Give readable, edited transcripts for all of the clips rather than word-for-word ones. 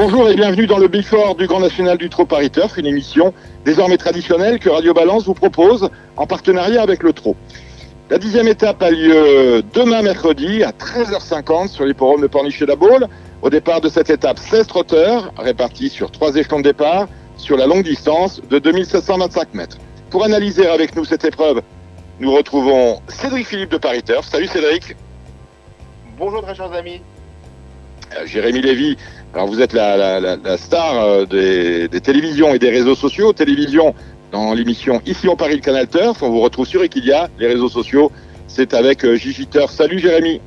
Bonjour et bienvenue dans le Big Four du Grand National du Trot Paris Turf, une émission désormais traditionnelle que Radio Balance vous propose en partenariat avec le Trot. La 10e étape a lieu demain mercredi à 13h50 sur l'hippodrome de Pornichet-la-Baule. Au départ de cette étape, 16 trotteurs répartis sur 3 échelons de départ sur la longue distance de 2725 mètres. Pour analyser avec nous cette épreuve, nous retrouvons Cédric Philippe de Paris Turf. Salut Cédric. Bonjour très chers amis. Jérémy Lévy, alors vous êtes la star des télévisions et des réseaux sociaux. Télévision dans l'émission Ici on Paris le Canal Turf, on vous retrouve sur Equidia. Les réseaux sociaux, c'est avec Gigi Turf. Salut Jérémy.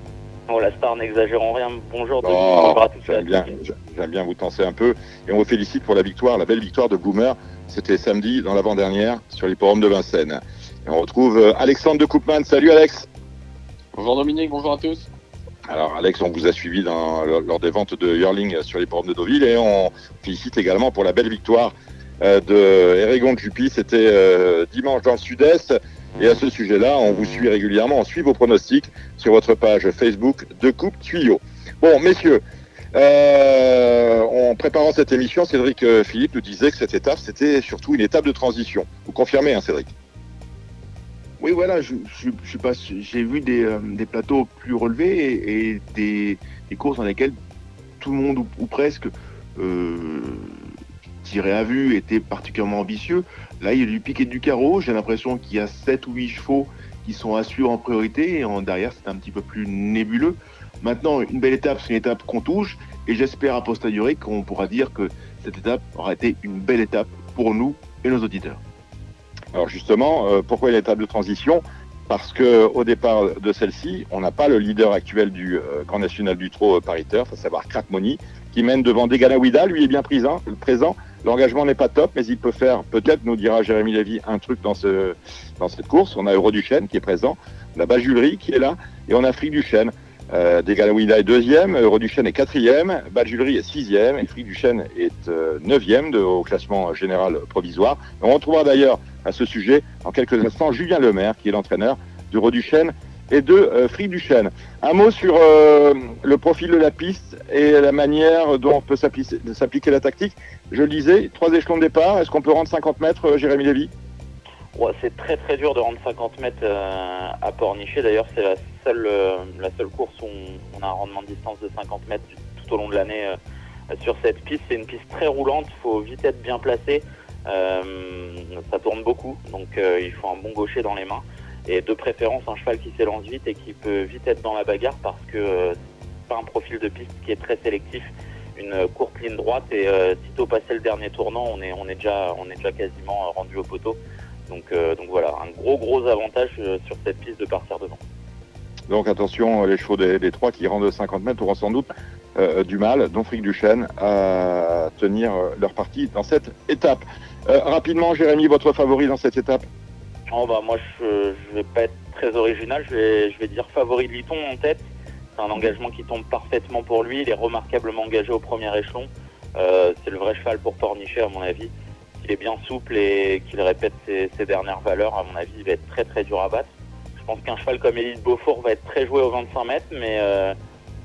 Oh la star, n'exagérons rien. Bonjour à tous. J'aime bien vous tenser un peu. Et on vous félicite pour la victoire, la belle victoire de Boomer. C'était samedi dans l'avant-dernière sur l'hippodrome de Vincennes. Et on retrouve Alexandre de Koopman. Salut Alex. Bonjour Dominique, bonjour à tous. Alors Alex, on vous a suivi lors des ventes de Yearling sur l'hippodrome de Deauville et on félicite également pour la belle victoire de Eragon de Jupy. C'était dimanche dans le Sud-Est. Et à ce sujet-là, on vous suit régulièrement, on suit vos pronostics sur votre page Facebook de Coupe Tuyau. Bon, messieurs, en préparant cette émission, Cédric Philippe nous disait que cette étape, c'était surtout une étape de transition. Vous confirmez, hein, Cédric? Oui, voilà, j'ai vu des plateaux plus relevés et des courses dans lesquelles tout le monde ou presque tirait à vue, était particulièrement ambitieux. Là, il y a du piquet du carreau. J'ai l'impression qu'il y a 7 ou 8 chevaux qui sont à suivre en priorité et derrière, c'est un petit peu plus nébuleux. Maintenant, une belle étape, c'est une étape qu'on touche et j'espère a posteriori qu'on pourra dire que cette étape aura été une belle étape pour nous et nos auditeurs. Alors justement, pourquoi une étape de transition? Parce qu'au départ de celle-ci, on n'a pas le leader actuel du Grand National du Trot Paris Turf, à savoir Crack Money, qui mène devant Deganawida. Lui est bien présent. L'engagement n'est pas top, mais il peut faire, peut-être, nous dira Jérémy Lévy, un truc dans cette course. On a Euroduchesne qui est présent, on a Bajulerie qui est là, et on a Fric du Chêne. Deganawida est 2e, Euroduchesne est 4e, Bajulerie est 6e, et Fric du Chêne est 9e au classement général provisoire. On retrouvera d'ailleurs à ce sujet, en quelques instants, Julien Lemaire, qui est l'entraîneur d'Euroduchesne et de Fric du Chêne. Un mot sur le profil de la piste et la manière dont on peut s'appliquer la tactique. Je le disais, 3 échelons de départ. Est-ce qu'on peut rendre 50 mètres, Jérémy Lévy? Ouais, c'est très très dur de rendre 50 mètres à Pornichet. D'ailleurs, c'est la seule course où on a un rendement de distance de 50 mètres tout au long de l'année sur cette piste. C'est une piste très roulante, il faut vite être bien placé. Ça tourne beaucoup, donc il faut un bon gaucher dans les mains. Et de préférence, un cheval qui s'élance vite et qui peut vite être dans la bagarre parce que c'est pas un profil de piste qui est très sélectif. Une courte ligne droite et sitôt passé le dernier tournant, on est déjà quasiment rendu au poteau. Donc voilà, un gros avantage sur cette piste de partir devant. Donc attention, les chevaux des 3 qui rendent 50 mètres auront sans doute du mal, dont Fric du Chêne, à tenir leur partie dans cette étape. Rapidement, Jérémy, votre favori dans cette étape? Moi, je vais pas être très original, je vais dire favori de Liton en tête. C'est un engagement qui tombe parfaitement pour lui, il est remarquablement engagé au premier échelon. C'est le vrai cheval pour Pornichet à mon avis. S'il est bien souple et qu'il répète ses dernières valeurs, à mon avis, il va être très très dur à battre. Je pense qu'un cheval comme Élite Beaufort va être très joué aux 25 mètres, mais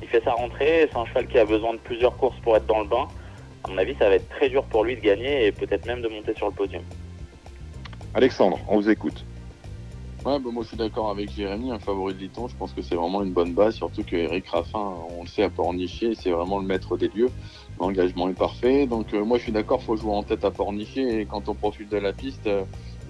il fait sa rentrée. C'est un cheval qui a besoin de plusieurs courses pour être dans le bain. À mon avis, ça va être très dur pour lui de gagner et peut-être même de monter sur le podium. Alexandre, on vous écoute. Ouais, moi je suis d'accord avec Jérémy, un favori de Liton. Je pense que c'est vraiment une bonne base, surtout que Eric Raffin, on le sait, à Pornichet, c'est vraiment le maître des lieux. L'engagement est parfait, donc moi je suis d'accord, il faut jouer en tête à Pornichet. Et quand on profite de la piste,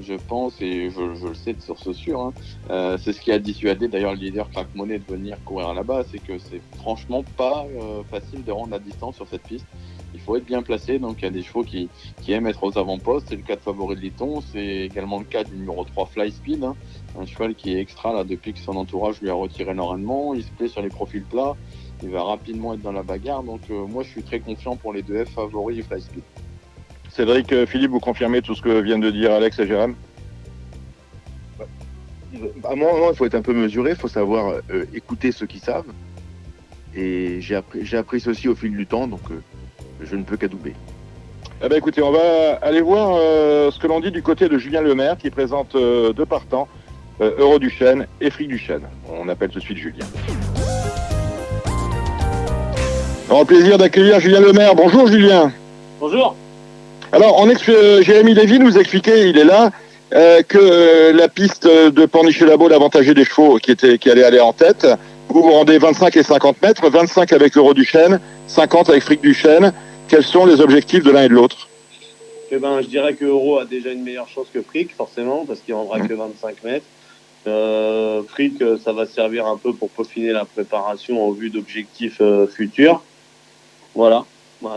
je pense, et je le sais de source sûre, c'est ce qui a dissuadé d'ailleurs le leader Crack Money de venir courir là-bas, c'est que c'est franchement pas facile de rendre la distance sur cette piste. Il faut être bien placé, donc il y a des chevaux qui aiment être aux avant-postes. C'est le cas de favori de Liton, c'est également le cas du numéro 3 Fly Speed, un cheval qui est extra là depuis que son entourage lui a retiré l'enraînement. Il se plaît sur les profils plats, il va rapidement être dans la bagarre, donc moi je suis très confiant pour les 2 F favoris et Fly Speed. Cédric Philippe, vous confirmez tout ce que viennent de dire Alex et Jérém? À moi, il faut être un peu mesuré, il faut savoir écouter ceux qui savent. Et j'ai appris ceci au fil du temps, donc je ne peux qu'adouber. Eh bien, écoutez, on va aller voir ce que l'on dit du côté de Julien Lemaire qui présente 2 partants, Euroduchesne et Fric du Chêne. On appelle tout de suite Julien. On a le plaisir d'accueillir Julien Lemaire. Bonjour Julien. Bonjour. Alors, Jérémy Lévy nous expliquait, il est là, que la piste de Pornichet-la-Baule avantageait des chevaux qui allaient aller en tête. Vous rendez 25 et 50 mètres, 25 avec Euro du Chêne, 50 avec Fric du Chêne. Quels sont les objectifs de l'un et de l'autre? Eh ben, je dirais que Euro a déjà une meilleure chance que Fric, forcément, parce qu'il rendra que 25 mètres. Fric, ça va servir un peu pour peaufiner la préparation en vue d'objectifs futurs. Voilà.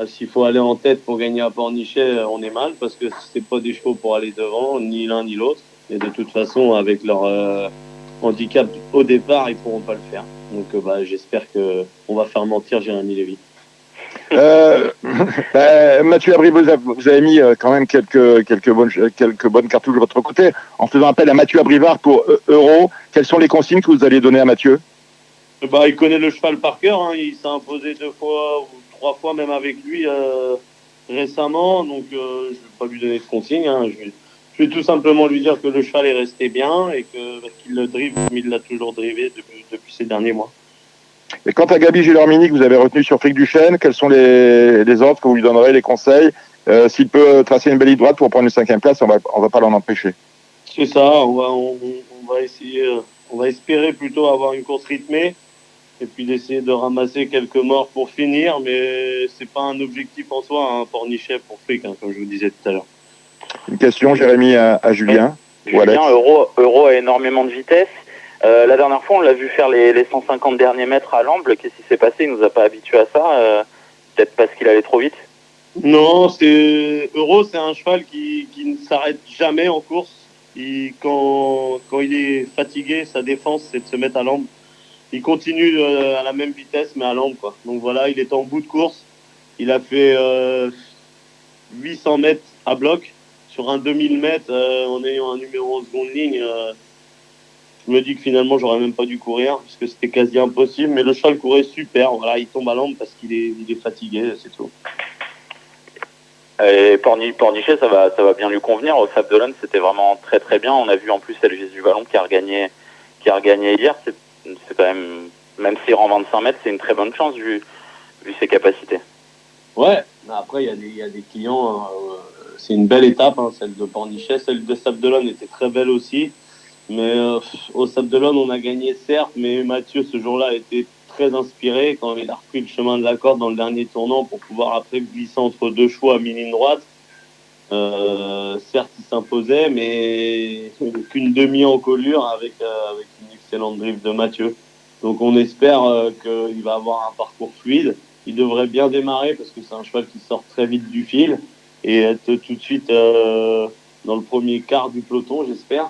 S'il faut aller en tête pour gagner à Pornichet, on est mal, parce que c'est pas des chevaux pour aller devant, ni l'un ni l'autre. Et de toute façon, avec leur handicap au départ, ils pourront pas le faire. Donc j'espère qu'on va faire mentir Jérémy Lévy. Mathieu Abrivard, vous avez mis quand même quelques bonnes cartouches de votre côté en faisant appel à Mathieu Abrivard pour Euro. Quelles sont les consignes que vous allez donner à Mathieu? Il connaît le cheval par cœur, hein. Il s'est imposé 2 fois ou 3 fois même avec lui récemment, donc je ne vais pas lui donner de consignes, hein. Je vais tout simplement lui dire que le cheval est resté bien et qu'il le drive comme il l'a toujours drivé depuis ces derniers mois. Et quant à Gabi Gilormini, que vous avez retenu sur Fric du Chêne, quels sont les ordres que vous lui donnerez, les conseils? S'il peut tracer une belle ligne droite pour prendre une 5e place, on va pas l'en empêcher. C'est ça, on va essayer, on va espérer plutôt avoir une course rythmée et puis d'essayer de ramasser quelques morts pour finir, mais c'est pas un objectif en soi, hein, Pornichet pour Fric, hein, comme je vous disais tout à l'heure. Une question, Jérémy, à Julien. Julien, Euro a énormément de vitesse. La dernière fois, on l'a vu faire les 150 derniers mètres à l'amble. Qu'est-ce qui s'est passé? Il nous a pas habitués à ça. Peut-être parce qu'il allait trop vite. Non, Euro, c'est un cheval qui ne s'arrête jamais en course. Quand il est fatigué, sa défense, c'est de se mettre à l'amble. Il continue à la même vitesse, mais à l'amble, quoi. Donc voilà, il est en bout de course. Il a fait 800 mètres à bloc sur un 2000 mètres en ayant un numéro en seconde ligne. Je me dis que finalement, j'aurais même pas dû courir parce que c'était quasi impossible. Mais le cheval courait super. Voilà, il tombe à l'amble parce qu'il est fatigué, c'est tout. Et Pornichet, ça va bien lui convenir. Au Sable d'Olonne, c'était vraiment très très bien. On a vu en plus Elvis du Vallon qui a regagné hier. C'est quand même s'il rend 25 mètres, c'est une très bonne chance vu ses capacités. Ouais, après il y a des clients, c'est une belle étape, hein, celle de Pornichet. Celle de Sable d'Olonne était très belle aussi. Mais au Sable d'Olonne, on a gagné certes, mais Mathieu ce jour-là était très inspiré quand il a repris le chemin de la corde dans le dernier tournant pour pouvoir après glisser entre 2 chevaux à mi-ligne droite. Certes, il s'imposait, mais qu'une demi-encolure avec une excellente drift de Mathieu. Donc on espère qu'il va avoir un parcours fluide. Il devrait bien démarrer parce que c'est un cheval qui sort très vite du fil et être tout de suite dans le premier quart du peloton, j'espère.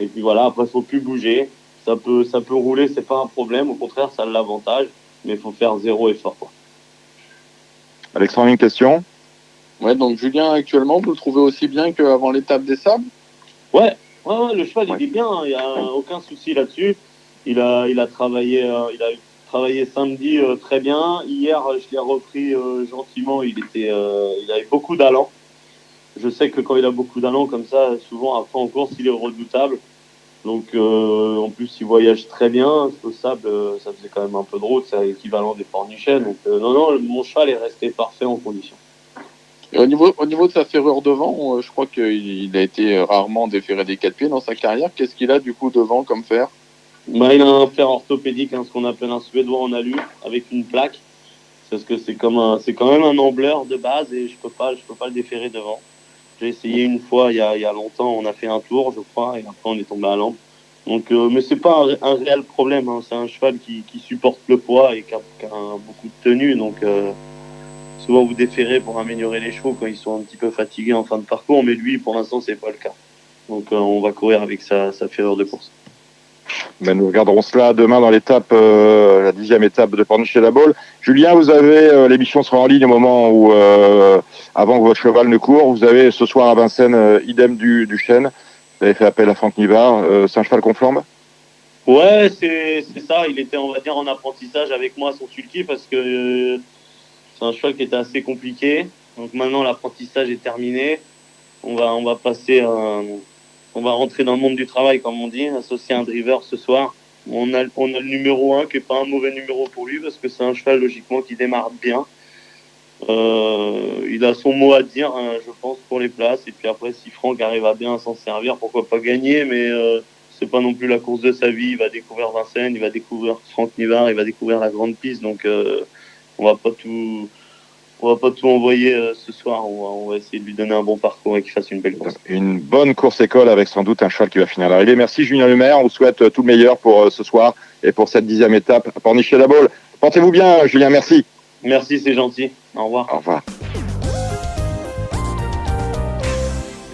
Et puis voilà, après, il ne faut plus bouger. Ça peut rouler, c'est pas un problème. Au contraire, ça a l'avantage. Mais il faut faire 0 effort, quoi. Alexandre, une question? Ouais, donc Julien, actuellement, vous le trouvez aussi bien qu'avant l'étape des Sables? Ouais, le cheval, il est bien. Il n'y a aucun souci là-dessus. Il a travaillé samedi très bien. Hier, je l'ai repris gentiment. Il avait beaucoup d'allant. Je sais que quand il a beaucoup d'allant comme ça, souvent après en course, il est redoutable. Donc en plus, il voyage très bien. Au Sable, ça faisait quand même un peu de route, c'est l'équivalent des Pornichet. Donc non, mon cheval est resté parfait en condition. Et au niveau de sa ferrure devant, je crois qu'il a été rarement déféré des 4 pieds dans sa carrière. Qu'est-ce qu'il a du coup devant comme fer? Il a un fer orthopédique, hein, ce qu'on appelle un suédois en alu, avec une plaque. Parce que c'est quand même un ambleur de base et je peux pas le déférer devant. J'ai essayé une fois il y a longtemps, on a fait un tour, je crois, et après on est tombé à l'amble. Donc, mais c'est pas un réel problème, hein. C'est un cheval qui supporte le poids et qui a beaucoup de tenue. Donc, souvent vous déférez pour améliorer les chevaux quand ils sont un petit peu fatigués en fin de parcours, mais lui, pour l'instant, c'est pas le cas. Donc, on va courir avec sa ferrure de course. Ben, nous regarderons cela demain dans l'étape, la 10e étape de Pornichet-la-Baule. Julien, vous avez, l'émission sera en ligne au moment où, avant que votre cheval ne court. Vous avez ce soir à Vincennes, idem du Chêne. Vous avez fait appel à Franck Nivard. C'est un cheval qu'on flambe? Ouais, c'est ça. Il était, on va dire, en apprentissage avec moi son sulky parce que c'est un cheval qui était assez compliqué. Donc maintenant, l'apprentissage est terminé. On va passer on va rentrer dans le monde du travail, comme on dit, associer un driver ce soir. On a le numéro 1 qui n'est pas un mauvais numéro pour lui parce que c'est un cheval logiquement qui démarre bien. Il a son mot à dire, hein, je pense, pour les places. Et puis après, si Franck arrive à bien s'en servir, pourquoi pas gagner. Mais c'est pas non plus la course de sa vie. Il va découvrir Vincennes, il va découvrir Franck Nivard, il va découvrir la grande piste. Donc on va pas tout envoyer ce soir. On va essayer de lui donner un bon parcours et qu'il fasse une belle course. Une bonne course école avec sans doute un cheval qui va finir l'arrivée. Merci Julien Lemaire. On vous souhaite tout le meilleur pour ce soir et pour cette 10e étape à Pornichet-la-Baule. Portez-vous bien, Julien. Merci. Merci, c'est gentil. Au revoir. Au revoir.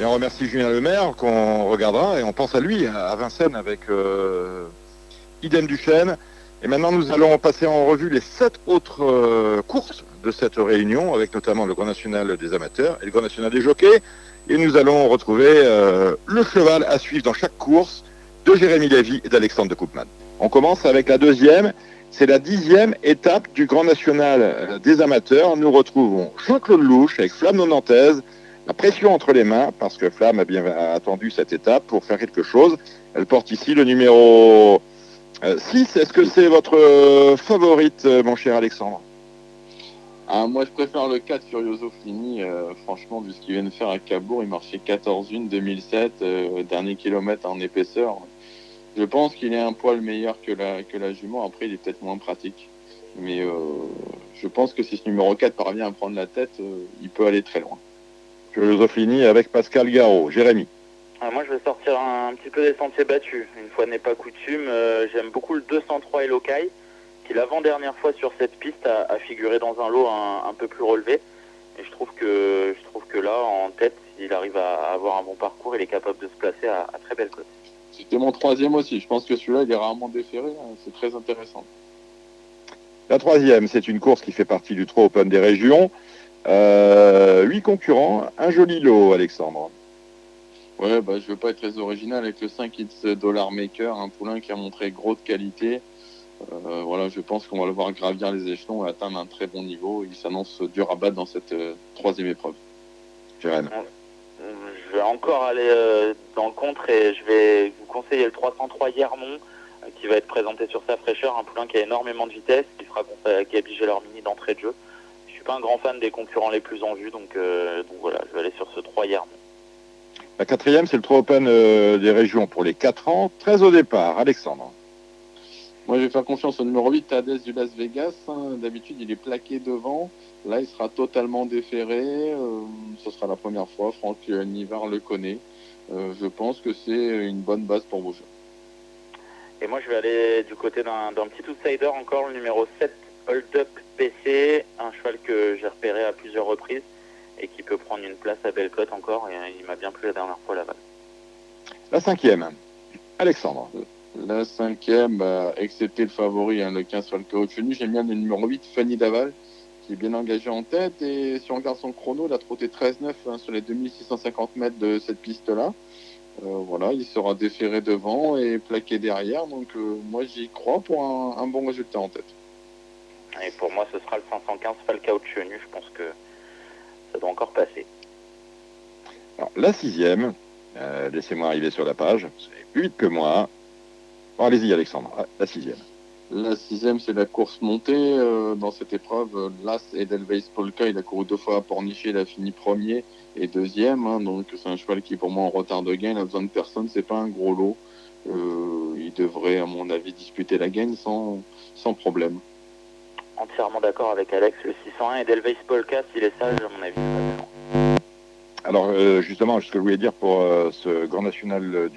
Et on remercie Julien Lemaire qu'on regardera et on pense à lui, à Vincennes avec Idem Duchesne. Et maintenant, nous allons passer en revue les 7 autres courses de cette réunion, avec notamment le Grand National des amateurs et le Grand National des jockeys. Et nous allons retrouver le cheval à suivre dans chaque course de Jérémy Lévy et d'Alexandre de Koopman. On commence avec la deuxième. C'est la 10e étape du Grand National des amateurs. Nous retrouvons Jean-Claude Louche avec Flamme Nantaise. La pression entre les mains, parce que Flamme a bien attendu cette étape pour faire quelque chose. Elle porte ici le numéro 6. Est-ce que c'est votre favorite, mon cher Alexandre? Moi, je préfère le 4 Furioso Fini. Franchement, vu ce qu'il vient de faire à Cabourg, il marchait 14-1 2007, dernier kilomètre en épaisseur. Je pense qu'il est un poil meilleur que la jument. Après, il est peut-être moins pratique. Mais je pense que si ce numéro 4 parvient à prendre la tête, il peut aller très loin. Furioso Fini avec Pascal Garot. Jérémy. Moi, je vais sortir un petit peu des sentiers battus. Une fois n'est pas coutume, j'aime beaucoup le 203 Elokai, qui l'avant-dernière fois sur cette piste a figuré dans un lot un peu plus relevé. Et je trouve que là, en tête, s'il arrive à avoir un bon parcours, il est capable de se placer à très belle cote. C'était mon 3e aussi. Je pense que celui-là, il est rarement déféré. Hein. C'est très intéressant. La 3e, c'est une course qui fait partie du Trot Open des régions. 8 concurrents, un joli lot, Alexandre. Ouais, je ne veux pas être très original avec le 5 It's Dollar Maker, un poulain qui a montré gros de qualité. Voilà, je pense qu'on va le voir gravir les échelons et atteindre un très bon niveau. Il s'annonce dur à battre dans cette 3e épreuve. Jérémy. Je vais encore aller dans le contre et je vais vous conseiller le 303 Yermont qui va être présenté sur sa fraîcheur, un poulain qui a énormément de vitesse, qui a bigé leur mini d'entrée de jeu. Je suis pas un grand fan des concurrents les plus en vue, donc voilà, je vais aller sur ce 3 Yermont. La 4e, c'est le Trot Open des régions pour les 4 ans, 13 au départ. Alexandre. Moi, je vais faire confiance au numéro 8, Tadès du Las Vegas. D'habitude, il est plaqué devant. Là, il sera totalement déféré. Ce sera la première fois. Franck Nivard le connaît. Je pense que c'est une bonne base pour vos jeux. Et moi, je vais aller du côté d'un petit outsider encore, le numéro 7, Hold Up PC, un cheval que j'ai repéré à plusieurs reprises et qui peut prendre une place à belle cote encore. Et il m'a bien plu la dernière fois là-bas. La 5e, Alexandre. La 5e, excepté le favori, le 15 Falcao Chenu, j'aime bien le numéro 8, Fanny Daval, qui est bien engagé en tête. Et si on regarde son chrono, il a trotté 13,9 sur les 2650 mètres de cette piste-là. Voilà, il sera déféré devant et plaqué derrière. Donc moi, j'y crois pour un bon résultat en tête. Et pour moi, ce sera le 515 Falcao Chenu. Je pense que ça doit encore passer. Alors, la 6e, laissez-moi arriver sur la page. C'est plus vite que moi. Bon, allez-y, Alexandre. La 6e. La 6e, c'est la course montée dans cette épreuve. L'As Edelweiss Polka, il a couru 2 fois à Pornichet, il a fini 1er et 2e. Donc c'est un cheval qui est pour moi en retard de gain. Il a besoin de personne, c'est pas un gros lot. Il devrait, à mon avis, disputer la gagne sans problème. Entièrement d'accord avec Alex. Le 601 Edelweiss Polka, s'il est sage, à mon avis, c'est pas bien. Alors justement, ce que je voulais dire pour ce Grand National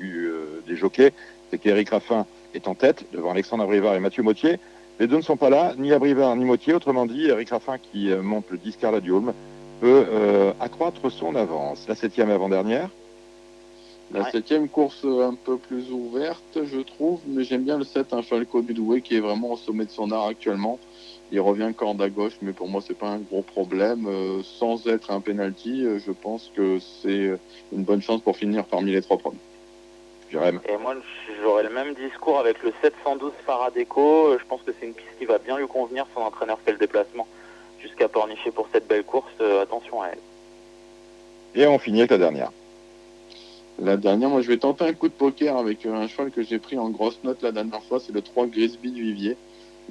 des jockeys, c'est qu'Éric Raffin est en tête devant Alexandre Abrivard et Mathieu Mottier. Les deux ne sont pas là, ni Abrivard ni Mottier. Autrement dit, Éric Raffin qui monte le 10 Carla du Holm peut accroître son avance. La 7e avant-dernière. La 7e course un peu plus ouverte, je trouve, mais j'aime bien le 7, un Falco du Douai qui est vraiment au sommet de son art actuellement. Il revient corde à gauche, mais pour moi, c'est pas un gros problème. Sans être un penalty, je pense que c'est une bonne chance pour finir parmi les 3 premiers. Jérémy. Et moi, j'aurais le même discours avec le 712 Faradeco. Je pense que c'est une piste qui va bien lui convenir. Son entraîneur fait le déplacement jusqu'à Pornichet pour cette belle course. Attention à elle. Et on finit avec la dernière. La dernière, moi je vais tenter un coup de poker avec un cheval que j'ai pris en grosse note la dernière fois, c'est le 3 Grisby du Vivier.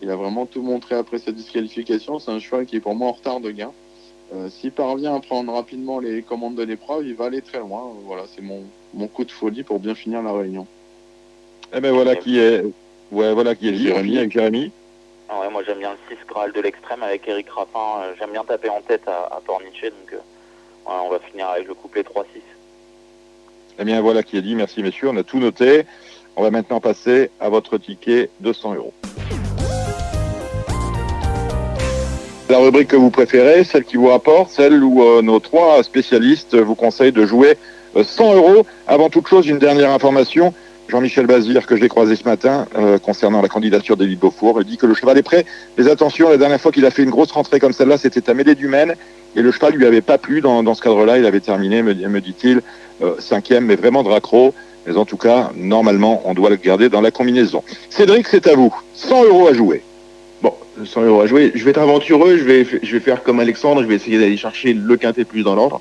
Il a vraiment tout montré après sa disqualification. C'est un cheval qui est pour moi en retard de gain. S'il parvient à prendre rapidement les commandes de l'épreuve, il va aller très loin. Voilà, c'est mon coup de folie pour bien finir la réunion. Eh ben voilà qui est, voilà qui est dit. On finit avec Jérémy. Ouais, moi j'aime bien le 6 Graal de l'extrême avec Eric Raffin. J'aime bien taper en tête à Pornichet, donc on va finir avec le couplet 3-6. Eh bien voilà qui est dit. Merci messieurs, on a tout noté. On va maintenant passer à votre ticket 200 €. La rubrique que vous préférez, celle qui vous rapporte, celle où nos 3 spécialistes vous conseillent de jouer 100 €. Avant toute chose, une dernière information. Jean-Michel Bazir, que j'ai croisé ce matin, concernant la candidature d'Élie Beaufour, il dit que le cheval est prêt. Mais attention, la dernière fois qu'il a fait une grosse rentrée comme celle-là, c'était à Mêlée du Maine, et le cheval lui avait pas plu dans ce cadre-là. Il avait terminé, me dit-il, 5e, mais vraiment de raccro. Mais en tout cas, normalement, on doit le garder dans la combinaison. Cédric, c'est à vous. 100 € à jouer. Bon, 100 € à jouer. Je vais être aventureux, je vais faire comme Alexandre, je vais essayer d'aller chercher le quintet plus dans l'ordre.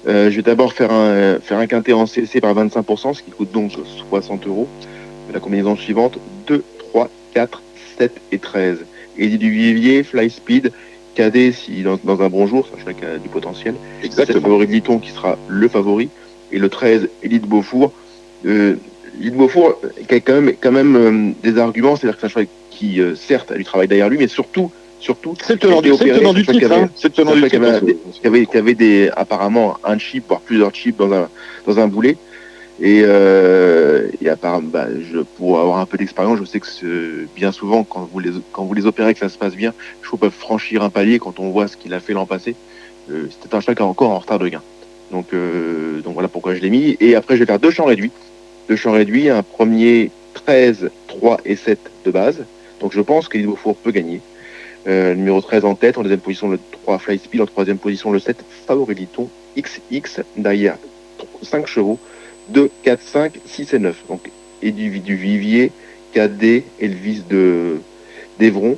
Je vais d'abord faire un quintet en CC par 25%, ce qui coûte donc 60 €. La combinaison suivante, 2, 3, 4, 7 et 13. Eddie du Vivier, Fly Speed, Cadet, si dans un bon jour, sachant qu'il y a du potentiel. Exactement. Le favori de Liton qui sera le favori. Et le 13, Elite Beaufour. Elite Beaufour qui a quand même des arguments, c'est-à-dire que c'est un cheval qui, certes, a du travail derrière lui, mais surtout, c'est le tenant du titre, hein. C'est le tenant du titre. Qui avait apparemment un chip, voire plusieurs chips dans un boulet. Et apparemment, pour avoir un peu d'expérience, je sais que bien souvent, quand vous les opérez, que ça se passe bien, les chevaux peuvent franchir un palier quand on voit ce qu'il a fait l'an passé. C'était un cheval qui est encore en retard de gain. Donc voilà pourquoi je l'ai mis. Et après, je vais faire 2 champs réduits. 2 champs réduits, un premier 13, 3 et 7 de base. Donc je pense qu'Elite Beaufour peut gagner. Numéro 13 en tête, en deuxième position le 3 Fly Speed, en troisième position le 7 Favori Liton XX, derrière 5 chevaux, 2, 4, 5, 6 et 9. Donc Eddie du Vivier, Cadet, Elvis d'Evron,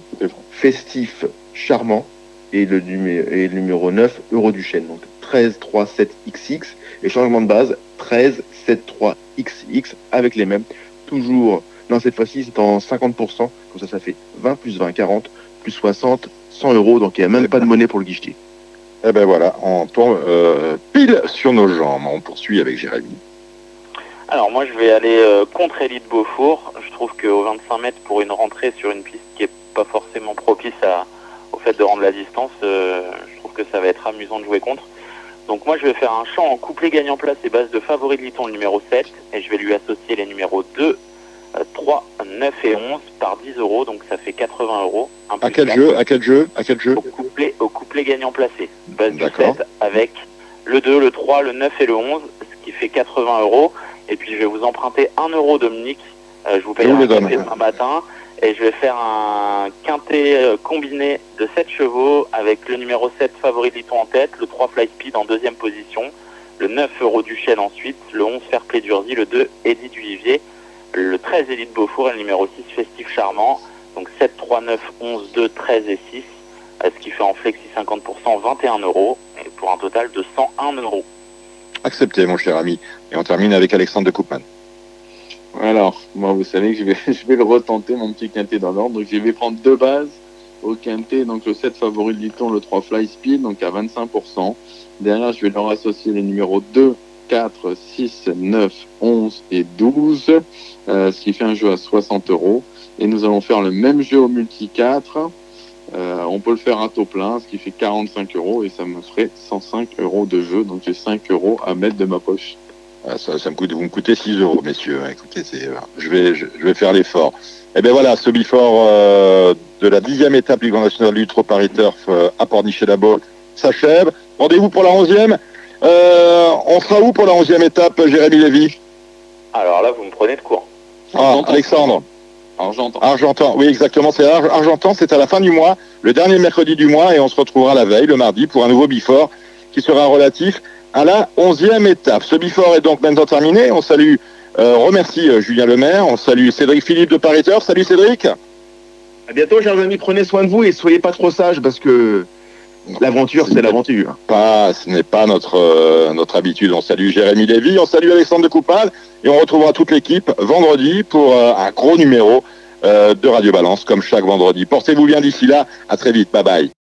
Festif Charmant et le numéro 9 Euro du Chêne. Donc 13, 3, 7 XX et changement de base 13, 7, 3 XX avec les mêmes. Toujours, non cette fois-ci c'est en 50%, comme ça fait 20 plus 20, 40 plus 60, 100 €, donc il n'y a même pas de monnaie pour le guichetier. Eh ben voilà, on tombe pile sur nos jambes. On poursuit avec Jérémy. Alors moi je vais aller contre Elite Beaufour. Je trouve qu'au 25 mètres pour une rentrée sur une piste qui est pas forcément propice au fait de rendre la distance, je trouve que ça va être amusant de jouer contre. Donc moi je vais faire un champ en couplet gagnant place et base de favori de Liton le numéro 7 et je vais lui associer les numéros 2, 3, 9 et 11 par 10 €, donc ça fait 80 €. À quel jeu Au couplet gagnant placé, base du 7 avec le 2, le 3, le 9 et le 11, ce qui fait 80 €. Et puis je vais vous emprunter 1 € Dominique, je vous paye un café demain matin et je vais faire un quintet combiné de 7 chevaux avec le numéro 7 favori de Liton en tête, le 3 Fly Speed en deuxième position, le 9 Euro du Chêne ensuite, le 11 Fair Play d'Urzy, le 2 Eddie du Vivier, le 13 Elite Beaufour et le numéro 6 Festif Charmant. Donc 7, 3, 9, 11, 2, 13 et 6, ce qui fait en flexi 50% 21 €, et pour un total de 101 €. Accepté, mon cher ami. Et on termine avec Alexandre de Koopman. Alors, moi, vous savez que je vais le retenter, mon petit quintet dans l'ordre. Donc, je vais prendre 2 bases au quintet. Donc, le 7 favori de Liton, le 3 Fly Speed, donc à 25%. Derrière, je vais leur associer les numéros 2, 4, 6, 9, 11 et 12, ce qui fait un jeu à 60 €. Et nous allons faire le même jeu au multi 4. On peut le faire à taux plein, ce qui fait 45 € et ça me ferait 105 € de jeu. Donc j'ai 5 € à mettre de ma poche. Vous me coûtez 6 €, messieurs. Écoutez, je vais faire l'effort. Et bien voilà, ce before de la 10e étape Ligue nationale du Trot Paris Turf à Pornichet-la-Baule s'achève. Rendez-vous pour la 11e. On sera où pour la 11e étape, Jérémy Lévy? Alors là, vous me prenez de court. Alexandre. Argentan, oui exactement, c'est Argentan, c'est à la fin du mois, le dernier mercredi du mois, et on se retrouvera la veille, le mardi, pour un nouveau before qui sera relatif à la 11e étape. Ce before est donc maintenant terminé. On salue, remercie Julien Lemaire, on salue Cédric Philippe de Paris Turf. Salut Cédric. À bientôt, chers amis, prenez soin de vous et soyez pas trop sages parce que L'aventure, c'est l'aventure. Ce n'est pas notre habitude. On salue Jérémy Lévy, on salue Alexandre de Coupal et on retrouvera toute l'équipe vendredi pour un gros numéro de Radio Balance comme chaque vendredi. Portez-vous bien d'ici là. À très vite. Bye bye.